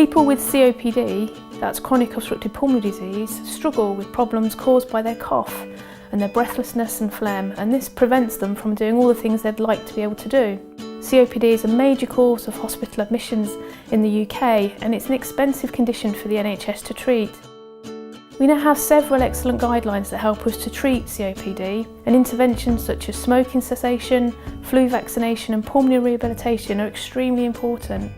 People with COPD, that's chronic obstructive pulmonary disease, struggle with problems caused by their cough and their breathlessness and phlegm, and this prevents them from doing all the things they'd like to be able to do. COPD is a major cause of hospital admissions in the UK, and it's an expensive condition for the NHS to treat. We now have several excellent guidelines that help us to treat COPD, and interventions such as smoking cessation, flu vaccination and pulmonary rehabilitation are extremely important.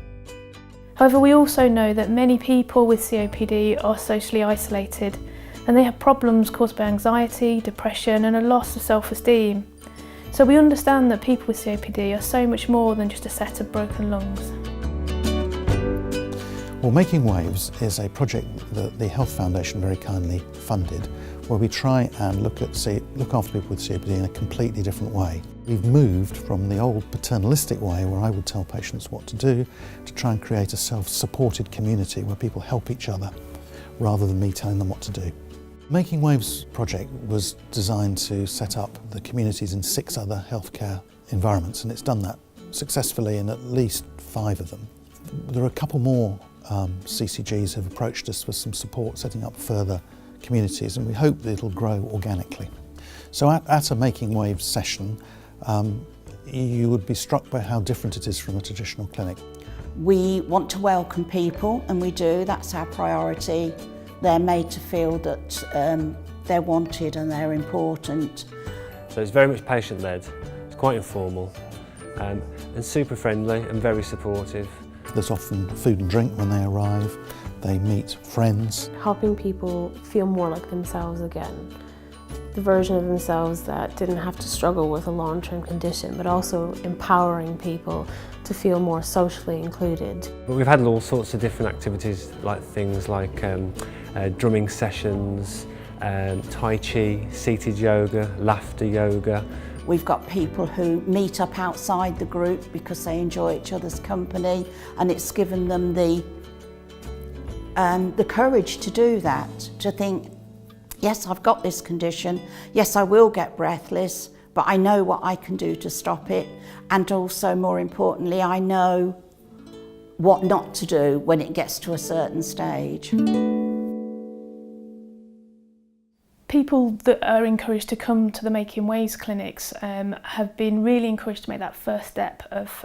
However, we also know that many people with COPD are socially isolated, and they have problems caused by anxiety, depression and a loss of self-esteem. So we understand that people with COPD are so much more than just a set of broken lungs. Well, Making Waves is a project that the Health Foundation very kindly funded, where we try and look after people with COPD in a completely different way. We've moved from the old paternalistic way, where I would tell patients what to do, to try and create a self-supported community where people help each other, rather than me telling them what to do. Making Waves project was designed to set up the communities in 6 other healthcare environments, and it's done that successfully in at least 5 of them. There are a couple more CCGs have approached us for some support setting up further communities, and we hope that it'll grow organically. So at a Making Waves session, you would be struck by how different it is from a traditional clinic. We want to welcome people, and we do, that's our priority. They're made to feel that they're wanted and they're important. So it's very much patient-led, it's quite informal, and super friendly and very supportive. There's often food and drink when they arrive, they meet friends. Helping people feel more like themselves again. The version of themselves that didn't have to struggle with a long-term condition, but also empowering people to feel more socially included. But we've had all sorts of different activities, like things like drumming sessions, Tai Chi, seated yoga, laughter yoga. We've got people who meet up outside the group because they enjoy each other's company, and it's given them the courage to do that, to think, yes, I've got this condition, yes, I will get breathless, but I know what I can do to stop it, and also, more importantly, I know what not to do when it gets to a certain stage. People that are encouraged to come to the Making Waves clinics have been really encouraged to make that first step of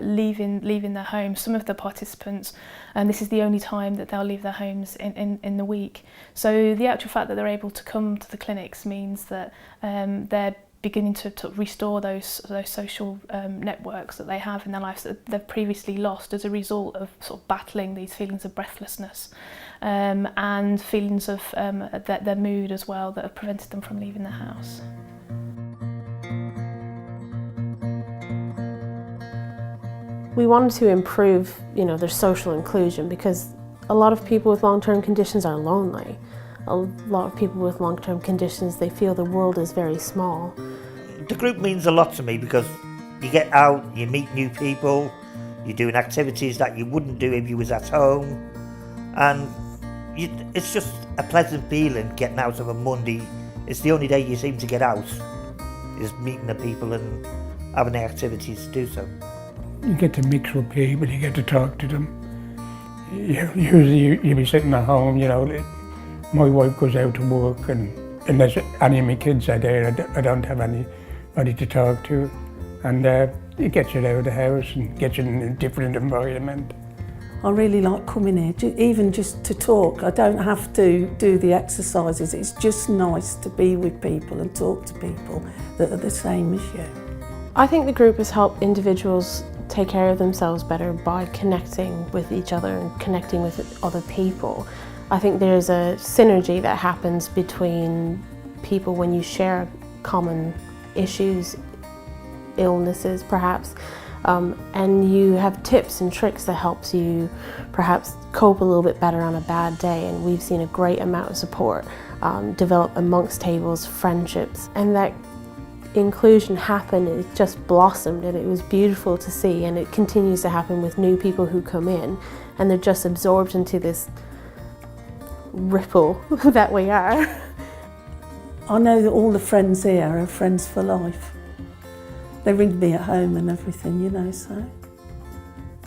leaving their homes. Some of the participants, this is the only time that they'll leave their homes in the week. So the actual fact that they're able to come to the clinics means that they're beginning to restore those social networks that they have in their lives that they've previously lost as a result of sort of battling these feelings of breathlessness and feelings of their mood as well that have prevented them from leaving their house. We wanted to improve, their social inclusion, because a lot of people with long-term conditions are lonely. A lot of people with long-term conditions, they feel the world is very small. The group means a lot to me because you get out, you meet new people, you're doing activities that you wouldn't do if you was at home, and it's just a pleasant feeling getting out of a Monday. It's the only day you seem to get out, is meeting the people and having the activities to do so. You get to mix with people, you get to talk to them. Usually you'll be sitting at home, my wife goes out to work, and unless any of my kids are there, I don't have anybody to talk to. And it gets you out of the house and gets you in a different environment. I really like coming here, even just to talk. I don't have to do the exercises. It's just nice to be with people and talk to people that are the same as you. I think the group has helped individuals take care of themselves better by connecting with each other and connecting with other people. I think there's a synergy that happens between people when you share common issues, illnesses perhaps, and you have tips and tricks that helps you perhaps cope a little bit better on a bad day, and we've seen a great amount of support develop amongst tables, friendships, and that inclusion happened. It just blossomed, and it was beautiful to see, and it continues to happen with new people who come in, and they're just absorbed into this ripple that we are. I know that all the friends here are friends for life. They ring me at home and everything, so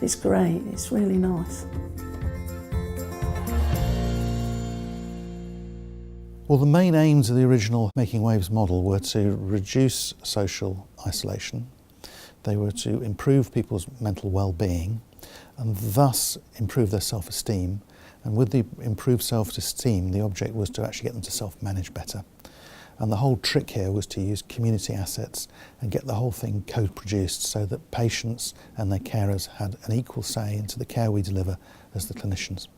it's great, it's really nice. Well, the main aims of the original Making Waves model were to reduce social isolation. They were to improve people's mental well-being and thus improve their self-esteem. And with the improved self-esteem, the object was to actually get them to self-manage better. And the whole trick here was to use community assets and get the whole thing code-produced so that patients and their carers had an equal say into the care we deliver as the clinicians.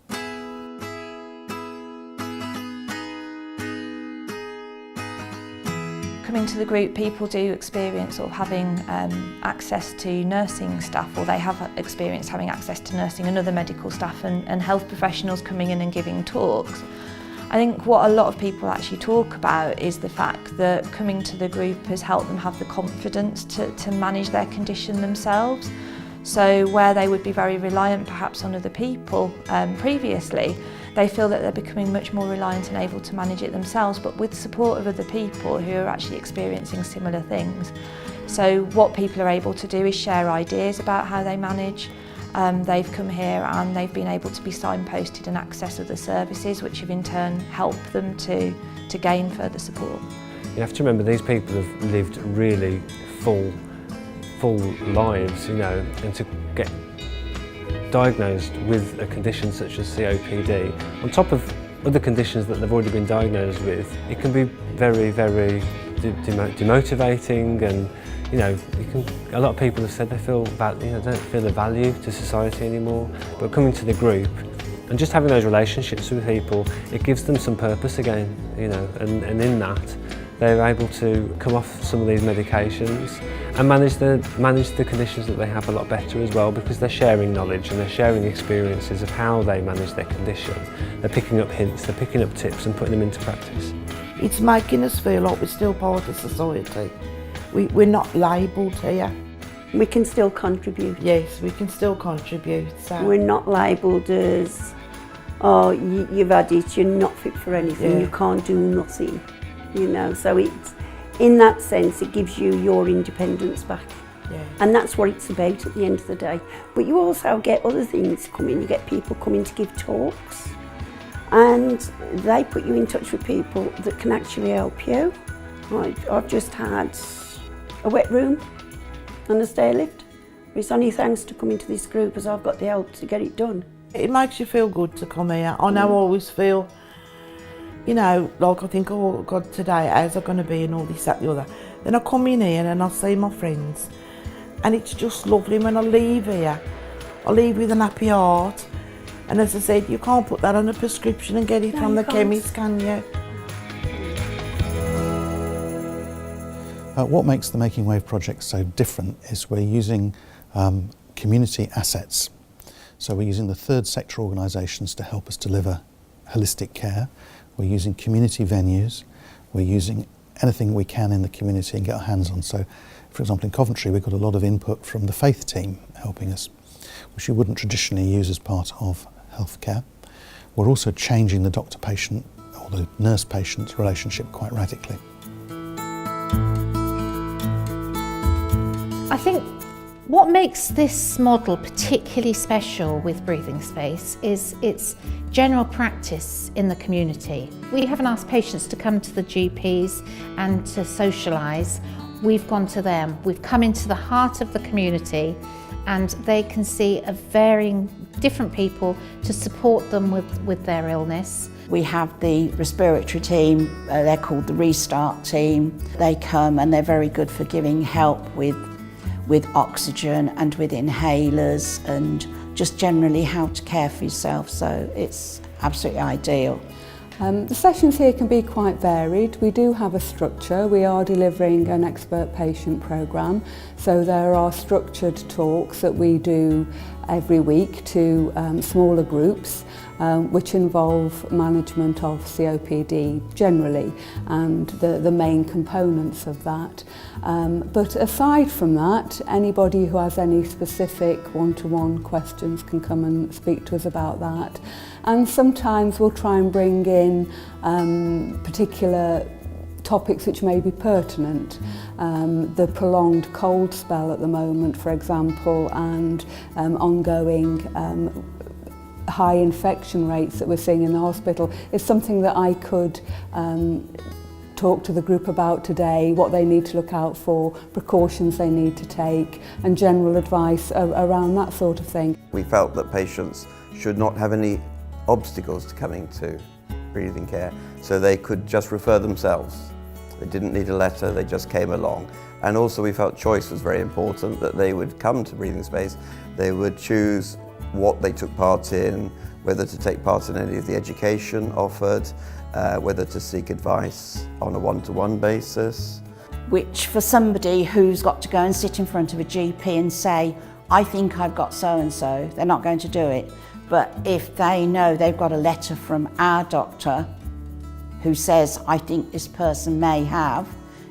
Coming to the group, people do experience or having access to nursing staff, or they have experienced having access to nursing and other medical staff and health professionals coming in and giving talks. I think what a lot of people actually talk about is the fact that coming to the group has helped them have the confidence to manage their condition themselves. So where they would be very reliant perhaps on other people previously, they feel that they're becoming much more reliant and able to manage it themselves, but with support of other people who are actually experiencing similar things. So what people are able to do is share ideas about how they manage. They've come here and they've been able to be signposted and access other services, which have in turn helped them to gain further support. You have to remember these people have lived really full lives, you know, and to get diagnosed with a condition such as COPD, on top of other conditions that they've already been diagnosed with, it can be very, very demotivating, and you know, a lot of people have said they feel don't feel the value to society anymore. But coming to the group and just having those relationships with people, it gives them some purpose again, you know, and in that they're able to come off some of these medications and manage the conditions that they have a lot better as well, because they're sharing knowledge and they're sharing experiences of how they manage their condition. They're picking up hints, they're picking up tips and putting them into practice. It's making us feel like we're still part of society. We're not labelled here. We can still contribute. Yes, we can still contribute. So. We're not labelled as, oh, you've had it, you're not fit for anything, you can't do nothing. You know, so it's, in that sense, it gives you your independence back. Yeah. And that's what it's about at the end of the day. But you also get other things coming. You get people coming to give talks, and they put you in touch with people that can actually help you. I've just had a wet room and a stair lift. It's only thanks to coming to this group as I've got the help to get it done. It makes you feel good to come here. I know I always feel, you know, like I think, oh God, today, how's it going to be and all this, that, the other. Then I come in here and I see my friends, and it's just lovely. When I leave here, I leave with an happy heart. And as I said, you can't put that on a prescription and get it from the chemist, can you? What makes the Making Wave project so different is we're using community assets. So we're using the third sector organisations to help us deliver holistic care. We're using community venues. We're using anything we can in the community and get our hands on. So, for example, in Coventry, we've got a lot of input from the faith team helping us, which you wouldn't traditionally use as part of healthcare. We're also changing the doctor-patient or the nurse-patient relationship quite radically. I think what makes this model particularly special with Breathing Space is its general practice in the community. We haven't asked patients to come to the GPs and to socialise. We've gone to them. We've come into the heart of the community, and they can see a varying different people to support them with their illness. We have the respiratory team, they're called the Restart team. They come and they're very good for giving help with oxygen and with inhalers and just generally how to care for yourself, so it's absolutely ideal. The sessions here can be quite varied. We do have a structure. We are delivering an expert patient programme, so there are structured talks that we do every week to smaller groups which involve management of COPD generally and the main components of that. But aside from that, anybody who has any specific one-to-one questions can come and speak to us about that. And sometimes we'll try and bring in particular topics which may be pertinent. The prolonged cold spell at the moment, for example, and ongoing high infection rates that we're seeing in the hospital is something that I could talk to the group about today, what they need to look out for, precautions they need to take, and general advice around that sort of thing. We felt that patients should not have any obstacles to coming to breathing care, so they could just refer themselves. They didn't need a letter, they just came along. And also we felt choice was very important, that they would come to Breathing Space, they would choose what they took part in, whether to take part in any of the education offered, whether to seek advice on a one-to-one basis. Which for somebody who's got to go and sit in front of a GP and say, I think I've got so-and-so, they're not going to do it. But if they know they've got a letter from our doctor who says, I think this person may have,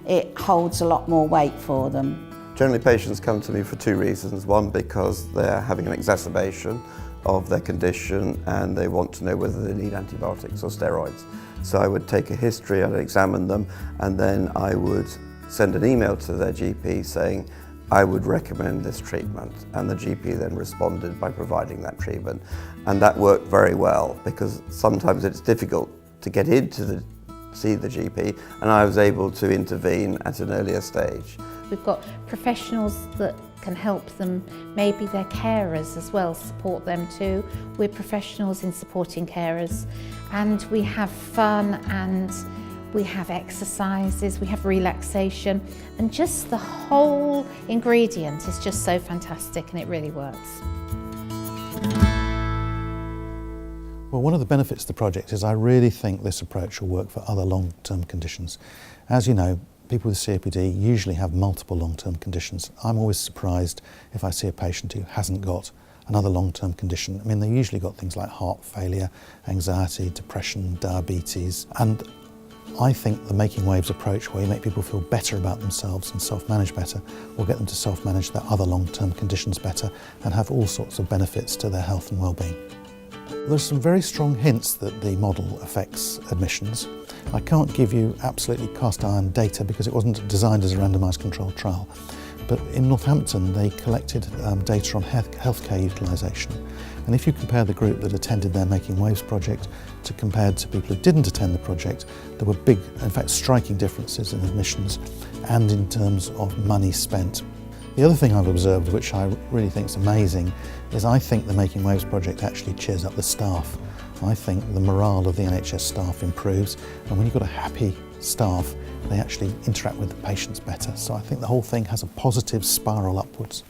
it holds a lot more weight for them. Generally patients come to me for two reasons. One, because they're having an exacerbation of their condition and they want to know whether they need antibiotics or steroids. So I would take a history, I'd examine them, and then I would send an email to their GP saying, I would recommend this treatment, and the GP then responded by providing that treatment. And that worked very well, because sometimes it's difficult to get in to see the GP, and I was able to intervene at an earlier stage. We've got professionals that can help them, maybe their carers as well, support them too. We're professionals in supporting carers, and we have fun, and we have exercises, we have relaxation, and just the whole ingredient is just so fantastic, and it really works. Well, one of the benefits of the project is I really think this approach will work for other long-term conditions. As you know, people with COPD usually have multiple long-term conditions. I'm always surprised if I see a patient who hasn't got another long-term condition. I mean, they usually got things like heart failure, anxiety, depression, diabetes, and I think the Making Waves approach, where you make people feel better about themselves and self-manage better, will get them to self-manage their other long-term conditions better and have all sorts of benefits to their health and well-being. There's some very strong hints that the model affects admissions. I can't give you absolutely cast iron data because it wasn't designed as a randomised controlled trial. But in Northampton, they collected data on healthcare utilisation. And if you compare the group that attended their Making Waves project compared to people who didn't attend the project, there were big, in fact, striking differences in admissions and in terms of money spent. The other thing I've observed, which I really think is amazing, is I think the Making Waves project actually cheers up the staff. I think the morale of the NHS staff improves, and when you've got a happy staff, they actually interact with the patients better. So I think the whole thing has a positive spiral upwards.